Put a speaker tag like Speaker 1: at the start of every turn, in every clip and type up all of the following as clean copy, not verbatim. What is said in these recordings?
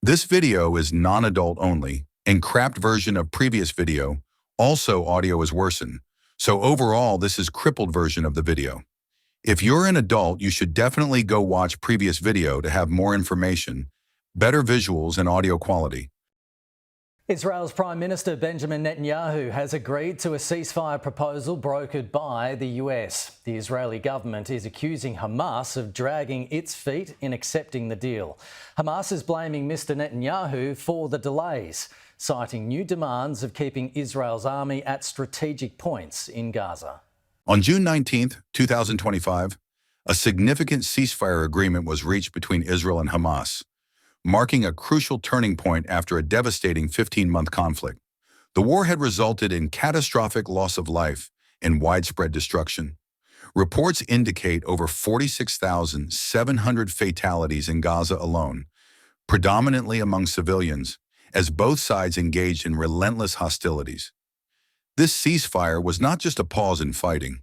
Speaker 1: This video is non-adult only and crapped version of previous video. Also, audio is worsened. So overall, this is crippled version of the video. If you're an adult, you should definitely go watch previous video to have more information, better visuals, and audio quality.
Speaker 2: Israel's Prime Minister Benjamin Netanyahu has agreed to a ceasefire proposal brokered by the US. The Israeli government is accusing Hamas of dragging its feet in accepting the deal. Hamas is blaming Mr. Netanyahu for the delays, citing new demands of keeping Israel's army at strategic points in Gaza.
Speaker 1: On June 19, 2025, a significant ceasefire agreement was reached between Israel and Hamas, marking a crucial turning point after a devastating 15-month conflict. The war had resulted in catastrophic loss of life and widespread destruction. Reports indicate over 46,700 fatalities in Gaza alone, predominantly among civilians, as both sides engaged in relentless hostilities. This ceasefire was not just a pause in fighting.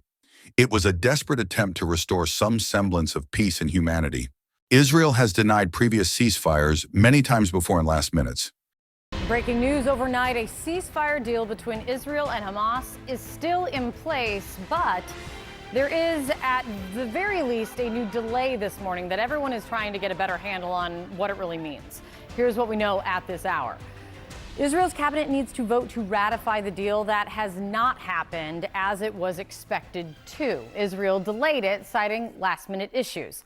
Speaker 1: It was a desperate attempt to restore some semblance of peace and humanity. Israel has denied previous ceasefires many times before in last minutes.
Speaker 3: Breaking news overnight, a ceasefire deal between Israel and Hamas is still in place, but there is, at the very least, a new delay this morning that everyone is trying to get a better handle on what it really means. Here's what we know at this hour. Israel's cabinet needs to vote to ratify the deal. That has not happened as it was expected to. Israel delayed it, citing last-minute issues.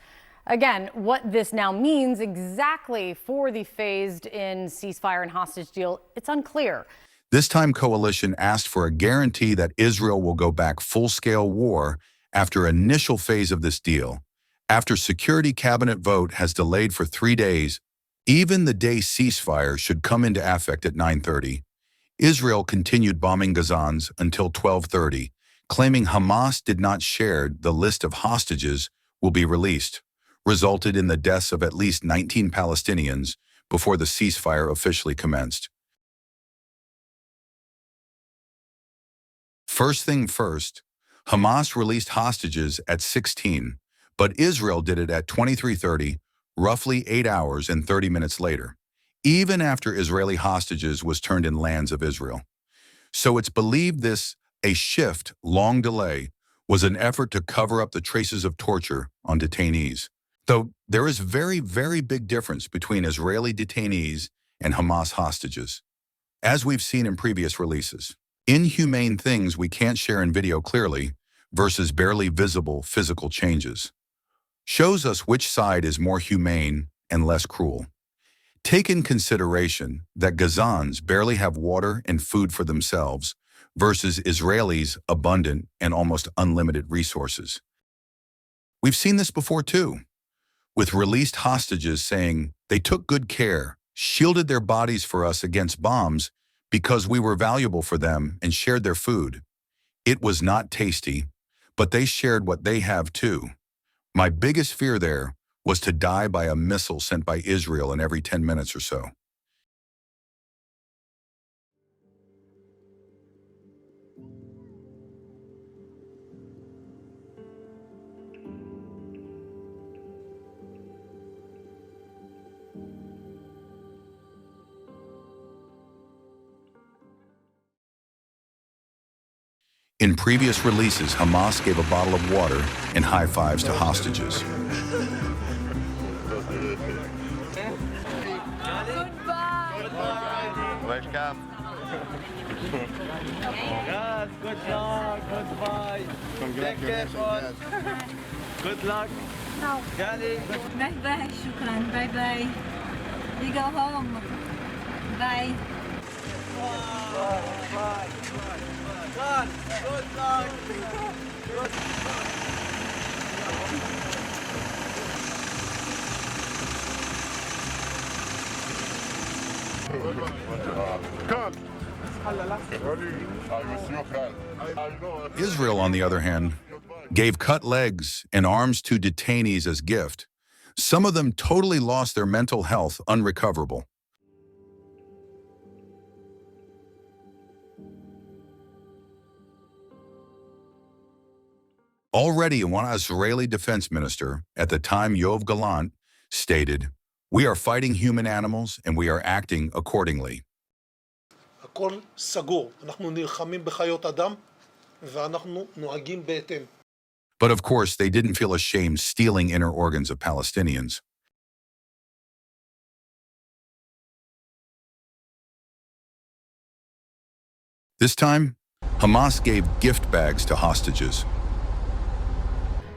Speaker 3: Again, what this now means exactly for the phased-in ceasefire and hostage deal, it's unclear.
Speaker 1: This time, coalition asked for a guarantee that Israel will go back full-scale war after initial phase of this deal. After Security Cabinet vote has delayed for 3 days, even the day ceasefire should come into effect at 9:30. Israel continued bombing Gazans until 12:30, claiming Hamas did not share the list of hostages will be released, resulted in the deaths of at least 19 Palestinians before the ceasefire officially commenced. First thing first, Hamas released hostages at 16, but Israel did it at 23:30, roughly 8 hours and 30 minutes later, even after Israeli hostages was turned in lands of Israel. So it's believed this, a shift, long delay, was an effort to cover up the traces of torture on detainees. Though there is very, very big difference between Israeli detainees and Hamas hostages, as we've seen in previous releases. Inhumane things we can't share in video clearly versus barely visible physical changes shows us which side is more humane and less cruel. Take in consideration that Gazans barely have water and food for themselves versus Israelis' abundant and almost unlimited resources. We've seen this before too, with released hostages saying they took good care, shielded their bodies for us against bombs because we were valuable for them and shared their food. It was not tasty, but they shared what they have too. My biggest fear there was to die by a missile sent by Israel in every 10 minutes or so. In previous releases, Hamas gave a bottle of water and high fives to hostages.
Speaker 4: Welcome.
Speaker 5: Good luck, goodbye. Take care, boss. Good luck.
Speaker 6: No.
Speaker 5: Gali.
Speaker 6: Bye bye, shukran. Bye bye. We go home. Bye.
Speaker 5: Bye. Good luck.
Speaker 1: Israel, on the other hand, gave cut legs and arms to detainees as gift. Some of them totally lost their mental health unrecoverable. Already, one Israeli defense minister, at the time Yoav Gallant, stated, We are fighting human animals and we are acting accordingly.
Speaker 4: הכל סגור. אנחנו נלחמים בחיות אדם ואנחנו נוהגים בהתאם.
Speaker 1: But of course, they didn't feel ashamed stealing inner organs of Palestinians. This time, Hamas gave gift bags to hostages.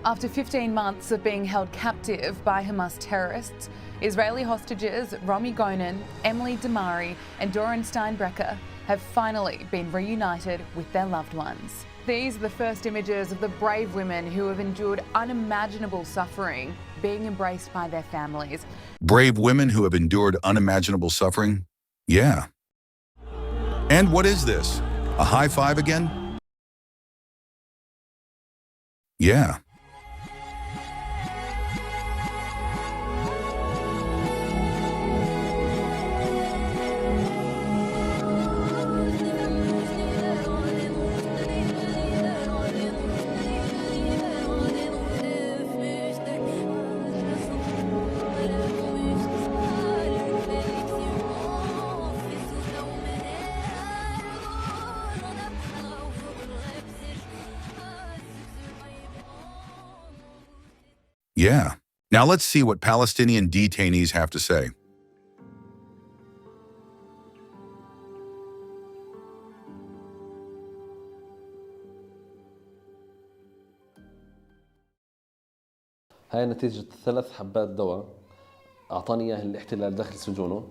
Speaker 7: After 15 months of being held captive by Hamas terrorists, Israeli hostages Romy Gonen, Emily Damari and Doron Steinbrecher have finally been reunited with their loved ones. These are the first images of the brave women who have endured unimaginable suffering being embraced by their families.
Speaker 1: Brave women who have endured unimaginable suffering? Yeah. And what is this? A high five again? Yeah. Yeah. Now let's see what Palestinian detainees have to say.
Speaker 8: هاي نتيجة 3 حبات دواء أعطاني إياه الاحتلال داخل سجونه.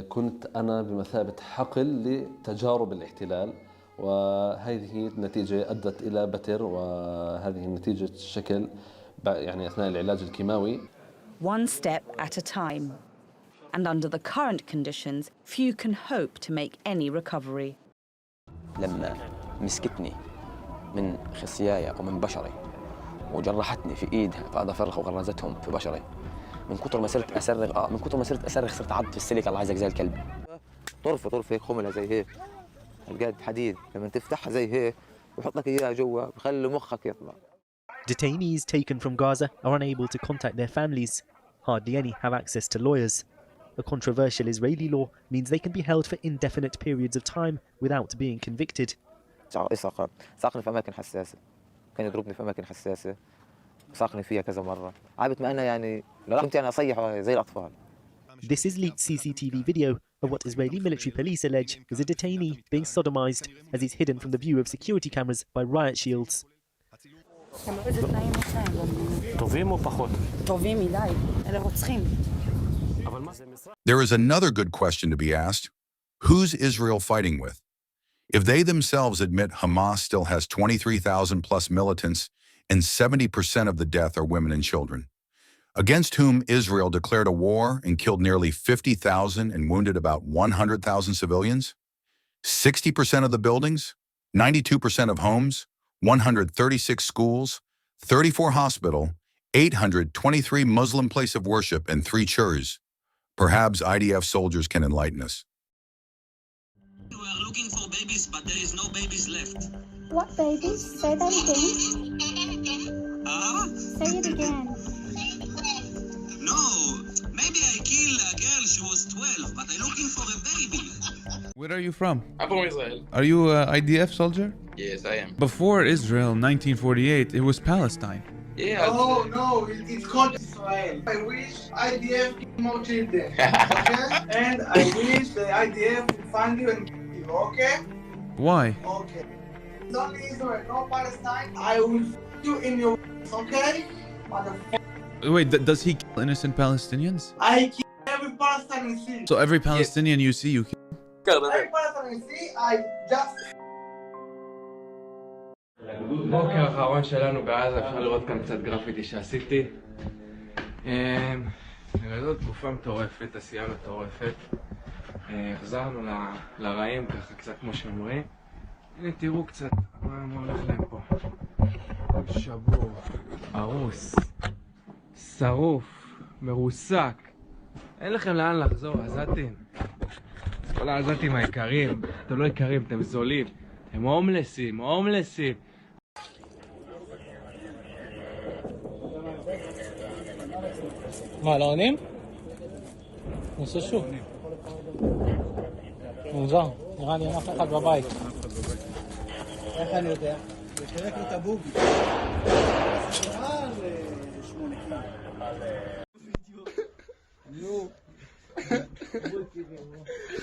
Speaker 8: كنت أنا بمثابة حقل لتجارب الاحتلال، وهذه النتيجة أدت إلى بتر، وهذه النتيجة الشكل يعني أثناء العلاج الكيماوي.
Speaker 9: One step at a time. And under the current conditions, few can hope to make any recovery.
Speaker 10: لما مسكتني من خصيايا أو من بشري وجرحتني في إيدها فأظافرها وغرزتهم في بشري، من كتر ما صرت أصرخ صرت عض في السلك الله عايزك زي الكلب. طرفة هيك خملة زي هيك الجد حديد، لما تفتحها زي هيك ويحط لك إياها جوا بخلي مخك يطلع.
Speaker 11: Detainees taken from Gaza are unable to contact their families. Hardly any have access to lawyers. A controversial Israeli law means they can be held for indefinite periods of time without being convicted.
Speaker 10: ساقني في أماكن حساسة، كان يضربني في أماكن حساسة، ساقني فيها كذا مرة. عابت ما أنا يعني لو كنت أنا أصيح زي الأطفال.
Speaker 11: This is leaked CCTV video of what Israeli military police allege is a detainee being sodomized as he's hidden from the view of security cameras by riot shields.
Speaker 1: There is another good question to be asked. Who's Israel fighting with? If they themselves admit Hamas still has 23,000 plus militants and 70% of the death are women and children, against whom Israel declared a war and killed nearly 50,000 and wounded about 100,000 civilians, 60% of the buildings, 92% of homes, 136 schools, 34 hospitals, 823 Muslim place of worship, and 3 churches. Perhaps IDF soldiers can enlighten us.
Speaker 12: We are looking for babies, but there is no babies left.
Speaker 13: What babies? Say that again. Say it again.
Speaker 12: No, maybe I killed a girl, she was 12, but I'm looking for a baby.
Speaker 14: Where are you from?
Speaker 15: I'm from Israel.
Speaker 14: Are you an IDF soldier?
Speaker 15: Yes, I am.
Speaker 14: Before Israel, 1948, it was Palestine.
Speaker 15: Yeah.
Speaker 5: Oh, no, it's called Israel. I wish IDF kill more children, okay? And I wish the IDF will find you and kill you, okay?
Speaker 14: Why?
Speaker 5: Okay. It's only Israel, no Palestine. I will put you in your okay? Motherfucker.
Speaker 14: Wait, does he kill innocent Palestinians?
Speaker 5: I kill every Palestinian you see.
Speaker 14: So every Palestinian you see, you kill?
Speaker 5: Every Palestinian you see, I just...
Speaker 15: בוקר האחרון שלנו בעזה, אפשר לראות כאן קצת גרפיטי שעשיתי. נראית תקופה מטורפת, עשייה מטורפת. החזרנו לרעים ככה קצת כמו שאומרים. הנה תראו קצת מה הולך להם פה. שבור, הרוס, שרוף, מרוסק. אין לכם לאן לחזור, עזתים. כל העזתים היקרים, אתם לא יקרים, אתם זולים. הם הומלסים.
Speaker 5: מה, לא עונים?
Speaker 16: נעשה שוב. מוזר, נראה לי אין אף אחד בבית.
Speaker 5: איך אני יודע? תחלק לו את הבוגי.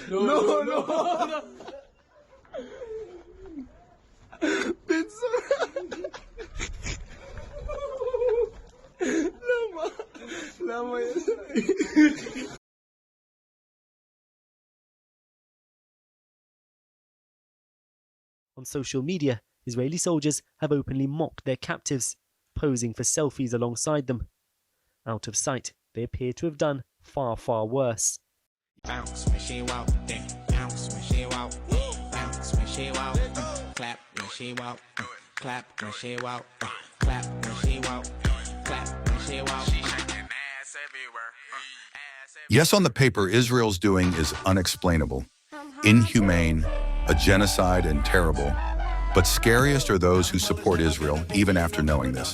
Speaker 16: לא, לא. למה יש לי?
Speaker 11: On social media, Israeli soldiers have openly mocked their captives, posing for selfies alongside them. Out of sight, they appear to have done far, far worse.
Speaker 17: Bounce when she walk, then bounce when she walk, bounce when she walk, clap when she walk, clap when she walk, clap when she walk, clap when she walk. She shaking ass everywhere.
Speaker 1: Yes, on the paper, Israel's doing is unexplainable, inhumane, a genocide and terrible. But scariest are those who support Israel, even after knowing this.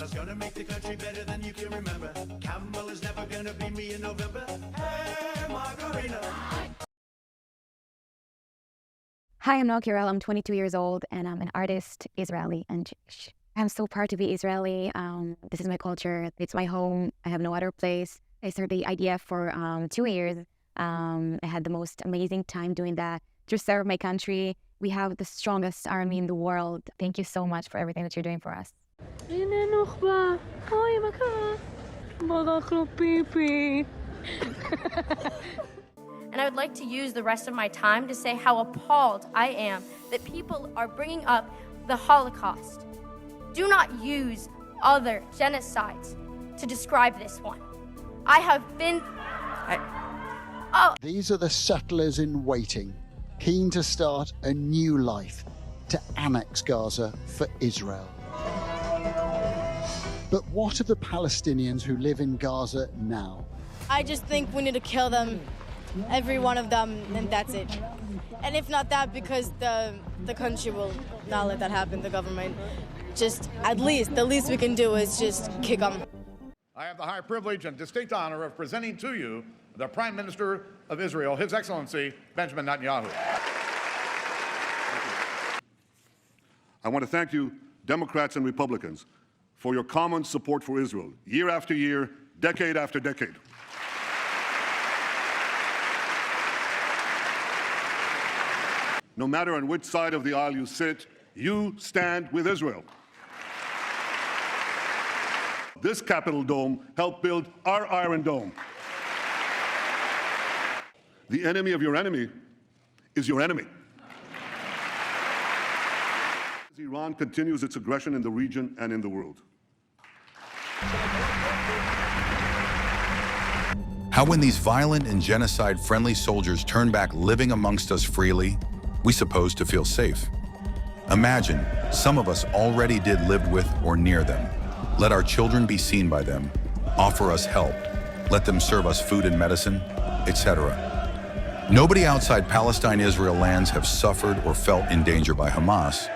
Speaker 18: Hi, I'm Nokirel. I'm 22 years old, and I'm an artist, Israeli and Jewish. I'm so proud to be Israeli. This is my culture. It's my home. I have no other place. I started the IDF for 2 years. I had the most amazing time doing that to serve my country. We have the strongest army in the world. Thank you so much for everything that you're doing for us.
Speaker 6: הנה נוח'בה. אוי, מה קרה? ברח לו פיפי.
Speaker 19: And I would like to use the rest of my time to say how appalled I am that people are bringing up the Holocaust. Do not use other genocides to describe this one. I have been...
Speaker 20: These are the settlers in waiting, keen to start a new life, to annex Gaza for Israel. But what of the Palestinians who live in Gaza now?
Speaker 21: I just think we need to kill them, every one of them, and that's it. And if not that, because the country will not let that happen, the government. Just, at least, the least we can do is just kick them.
Speaker 22: I have the high privilege and distinct honor of presenting to you the Prime Minister of Israel, His Excellency Benjamin Netanyahu.
Speaker 23: I want to thank you, Democrats and Republicans, for your common support for Israel, year after year, decade after decade. No matter on which side of the aisle you sit, you stand with Israel. This Capitol Dome helped build our Iron Dome. The enemy of your enemy is your enemy. As Iran continues its aggression in the region and in the world.
Speaker 1: How when these violent and genocide-friendly soldiers turn back living amongst us freely, we supposed to feel safe. Imagine, some of us already did live with or near them. Let our children be seen by them, offer us help, let them serve us food and medicine, etc. Nobody outside Palestine-Israel lands have suffered or felt in danger by Hamas,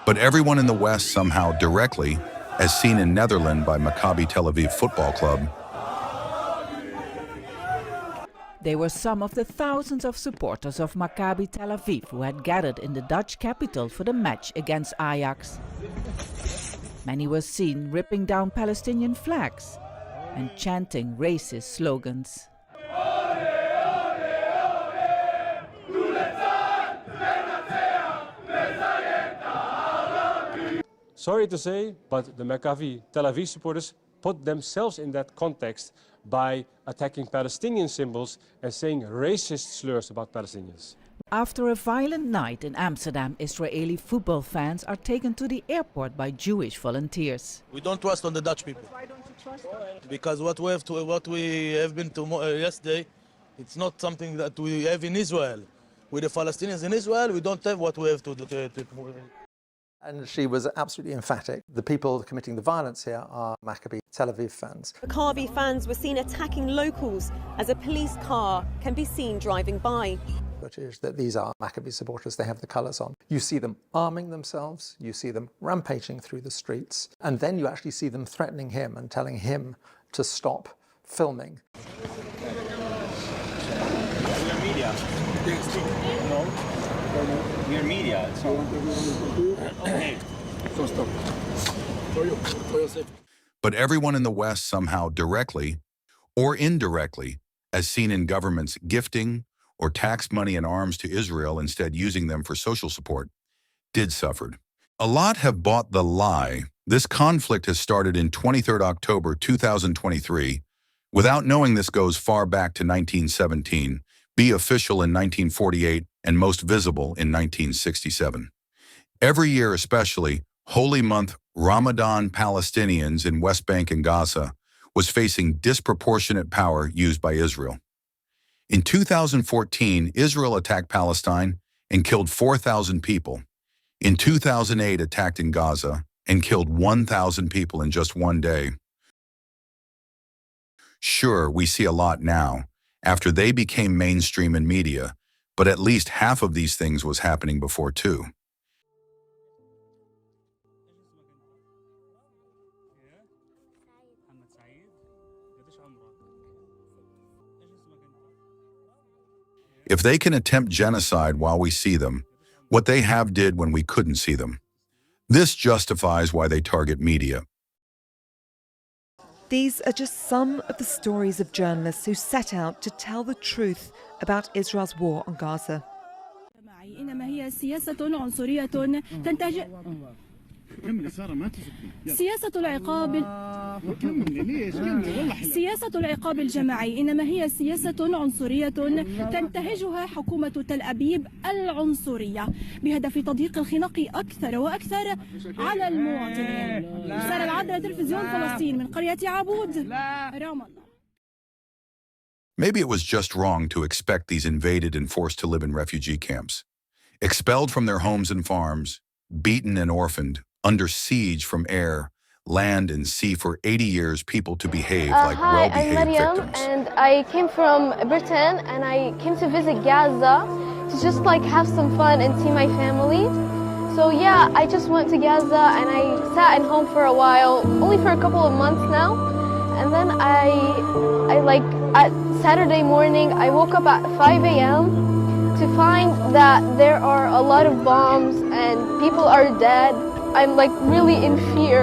Speaker 1: but everyone in the West somehow directly, as seen in Netherlands by Maccabi Tel Aviv Football Club.
Speaker 24: They were some of the thousands of supporters of Maccabi Tel Aviv who had gathered in the Dutch capital for the match against Ajax. Many were seen ripping down Palestinian flags and chanting racist slogans.
Speaker 25: Sorry to say, but the Maccabi Tel Aviv supporters put themselves in that context by attacking Palestinian symbols and saying racist slurs about Palestinians.
Speaker 24: After a violent night in Amsterdam, Israeli football fans are taken to the airport by Jewish volunteers.
Speaker 26: We don't trust on the Dutch people. Why don't you trust? Because what we have been to yesterday, it's not something that we have in Israel. With the Palestinians in Israel, we don't have what we have to.
Speaker 27: And she was absolutely emphatic. The people committing the violence here are Maccabi Tel Aviv fans.
Speaker 28: Maccabi fans were seen attacking locals as a police car can be seen driving by.
Speaker 27: Footage that these are Maccabi supporters, they have the colours on. You see them arming themselves, you see them rampaging through the streets, and then you actually see them threatening him and telling him to stop filming.
Speaker 2: No. We're media. Okay. So stop. For you. For your safety.
Speaker 1: But everyone in the West somehow directly or indirectly, as seen in governments gifting or taxed money and arms to Israel instead using them for social support, did suffered. A lot have bought the lie. This conflict has started in 23rd October 2023. Without knowing this goes far back to 1917, be official in 1948, and most visible in 1967. Every year especially, holy month Ramadan Palestinians in West Bank and Gaza was facing disproportionate power used by Israel. In 2014, Israel attacked Palestine and killed 4,000 people. In 2008, attacked in Gaza and killed 1,000 people in just one day. Sure, we see a lot now, after they became mainstream in media, but at least half of these things was happening before too. If they can attempt genocide while we see them, what they have did when we couldn't see them, this justifies why they target media.
Speaker 3: These are just some of the stories of journalists who set out to tell the truth about Israel's war on Gaza.
Speaker 4: سياسة العقاب الجماعي إنما هي سياسة عنصرية تنتهجها حكومة تل أبيب العنصرية بهدف تضييق الخناق أكثر وأكثر على المواطنين. سار العدل تلفزيون فلسطين من قرية عبود رام الله.
Speaker 1: Maybe it was just wrong to expect these invaded and forced to live in refugee camps, expelled from their homes and farms, beaten and orphaned, under siege from air, land and sea for 80 years, people to behave like well-behaved
Speaker 7: I'm Mariam,
Speaker 1: victims.
Speaker 7: and I came from Britain, and I came to visit Gaza to just like have some fun and see my family. So yeah, I just went to Gaza and I sat at home for a while, only for a couple of months now. And then I like at Saturday morning, I woke up at 5 a.m. to find that there are a lot of bombs and people are dead. I'm like really in fear,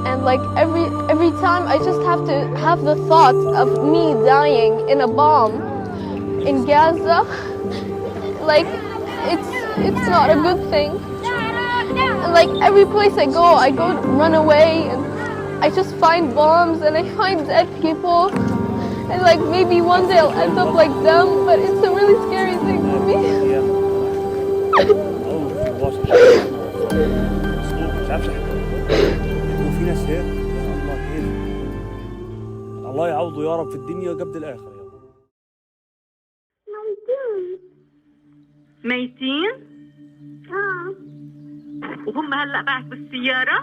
Speaker 7: and like every time I just have to have the thought of me dying in a bomb in Gaza. Like it's not a good thing. And like every place I go to run away, and I just find bombs and I find dead people, and like maybe one day I'll end up like them, but it's a really scary thing for me.
Speaker 8: وفي ناس هيك الله كيف الله يعوضه يا رب في الدنيا قبل الآخرة يا رب.
Speaker 9: ميتين؟ وهم هلا معك بالسيارة؟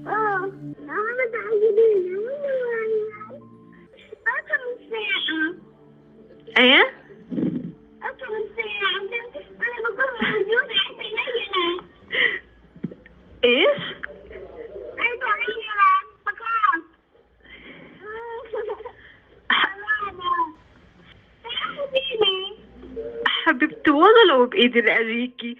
Speaker 7: هم متعذبين أكثر من ساعة.
Speaker 9: ايه؟
Speaker 7: أكثر من ساعة. أنا بكون موجودة حتى ينيلها.
Speaker 9: ايش؟ حبيبتي والله لو بإيدي لأجيكي.